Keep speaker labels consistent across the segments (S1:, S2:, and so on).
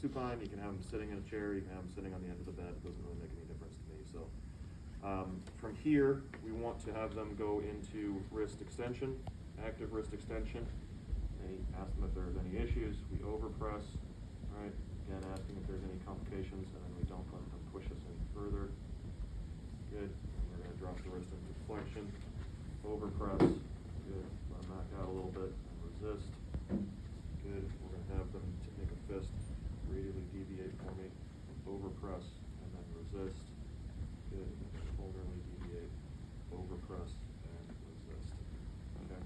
S1: supine, you can have them sitting in a chair, you can have them sitting on the end of the bed, it doesn't really make any difference to me. So from here, we want to have them go into wrist extension, active wrist extension. Ask them if there's any issues. We overpress, right? Again, asking if there's any complications, and then we don't let them push us any further. Good. And we're going to drop the wrist into flexion. Overpress. Good. Let them knock out a little bit and resist. Good. We're going to have them make a fist, radially deviate for me. Overpress and then resist. Good. And then shoulderly deviate. Overpress and resist. Okay.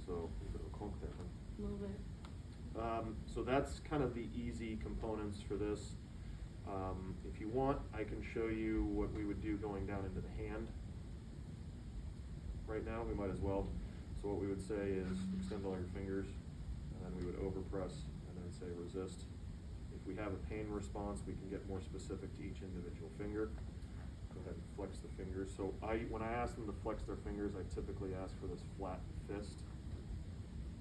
S1: So a bit of a clunk there.
S2: A little bit.
S1: So that's kind of the easy components for this. If you want, I can show you what we would do going down into the hand. Right now, we might as well. So what we would say is extend all your fingers, and then we would overpress, and then say resist. If we have a pain response, we can get more specific to each individual finger. Go ahead and flex the fingers. So when I ask them to flex their fingers, I typically ask for this flat fist,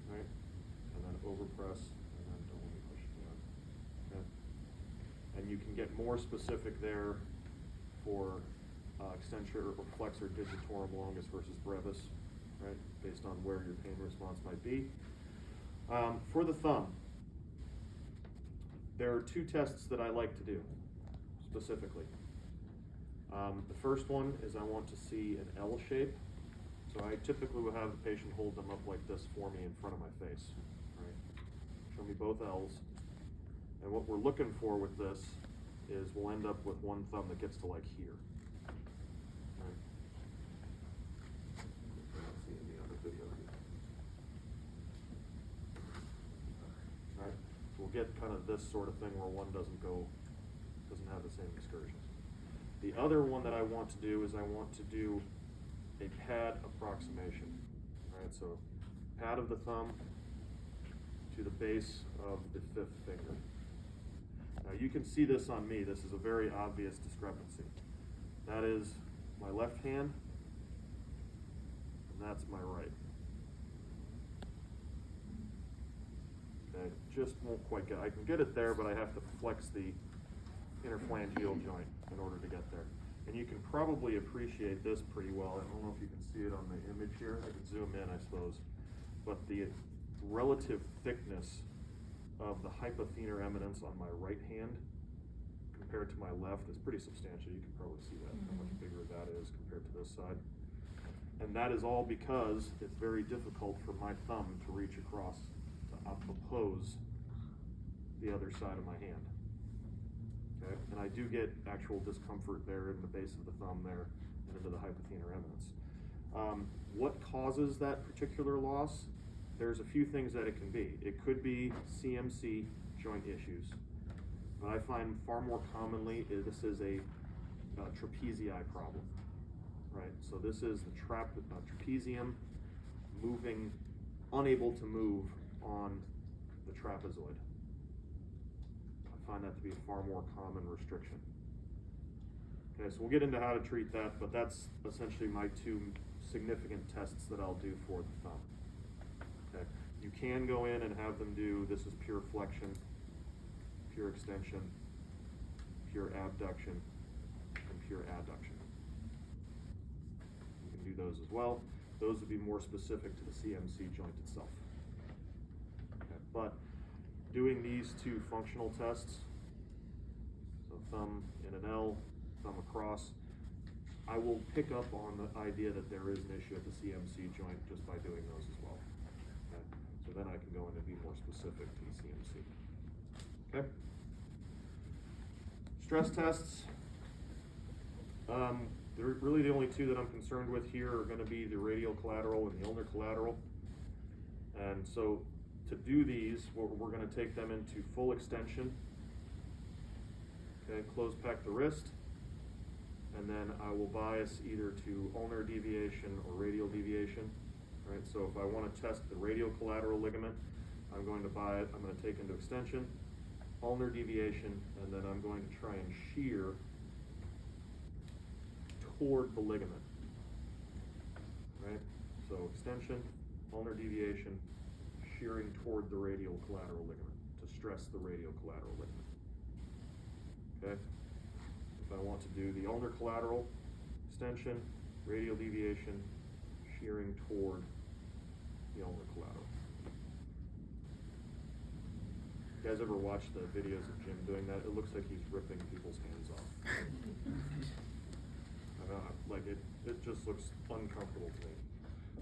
S1: right? And then overpress, and then don't let me push it down. Okay. And you can get more specific there for extensor or flexor digitorum longus versus brevis, right? Based on where your pain response might be. For the thumb, there are two tests that I like to do specifically. The first one is I want to see an L shape. So I typically will have the patient hold them up like this for me in front of my face, right? Show me both L's. And what we're looking for with this is we'll end up with one thumb that gets to like here. Right? I don't see any other video here. Right? So we'll get kind of this sort of thing where one doesn't have the same excursions. The other one that I want to do is I want to do a pad approximation. Right? So pad of the thumb to the base of the fifth finger. Now you can see this on me. This is a very obvious discrepancy. That is my left hand, and that's my right. Okay, just won't quite get, I can get it there, but I have to flex the interphalangeal joint in order to get there. And you can probably appreciate this pretty well. I don't know if you can see it on the image here. I can zoom in, I suppose. But the relative thickness of the hypothenar eminence on my right hand compared to my left is pretty substantial. You can probably see that, how much bigger that is compared to this side. And that is all because it's very difficult for my thumb to reach across to oppose the other side of my hand. Okay? And I do get actual discomfort there in the base of the thumb there and into the hypothenar eminence. What causes that particular loss? There's a few things that it can be. It could be CMC joint issues, but I find far more commonly this is a trapezii problem, right? So this is the trapezium moving, unable to move on the trapezoid. I find that to be a far more common restriction. Okay, so we'll get into how to treat that, but that's essentially my two significant tests that I'll do for the thumb. Okay. You can go in and have them do, this is pure flexion, pure extension, pure abduction, and pure adduction. You can do those as well. Those would be more specific to the CMC joint itself. Okay. But doing these two functional tests, so thumb in an L, thumb across, I will pick up on the idea that there is an issue at the CMC joint just by doing those as well. Okay? So then I can go in and be more specific to the CMC. Okay? Stress tests. They're really the only two that I'm concerned with here are going to be the radial collateral and the ulnar collateral. And so to do these, we're going to take them into full extension. Okay, close pack the wrist. And then I will bias either to ulnar deviation or radial deviation. Right, so if I want to test the radial collateral ligament, I'm going to take into extension, ulnar deviation, and then I'm going to try and shear toward the ligament. Right, so extension, ulnar deviation, shearing toward the radial collateral ligament to stress the radial collateral ligament. Okay? If I want to do the ulnar collateral extension, radial deviation, shearing toward the ulnar collateral. You guys ever watch the videos of Jim doing that? It looks like he's ripping people's hands off. I know, like it just looks uncomfortable to me.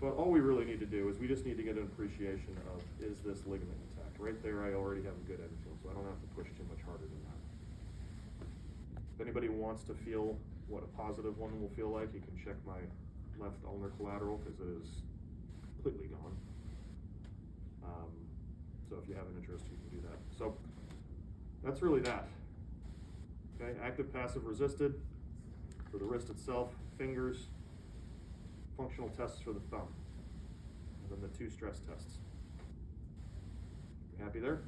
S1: But all we really need to do is we just need to get an appreciation of, is this ligament intact? Right there I already have a good influence, so I don't have to push too much harder than that. If anybody wants to feel what a positive one will feel like, you can check my left ulnar collateral because it is completely gone. So if you have an interest, you can do that. So that's really that. Okay, active, passive, resisted for the wrist itself, fingers, functional tests for the thumb, and then the 2 stress tests. You happy there?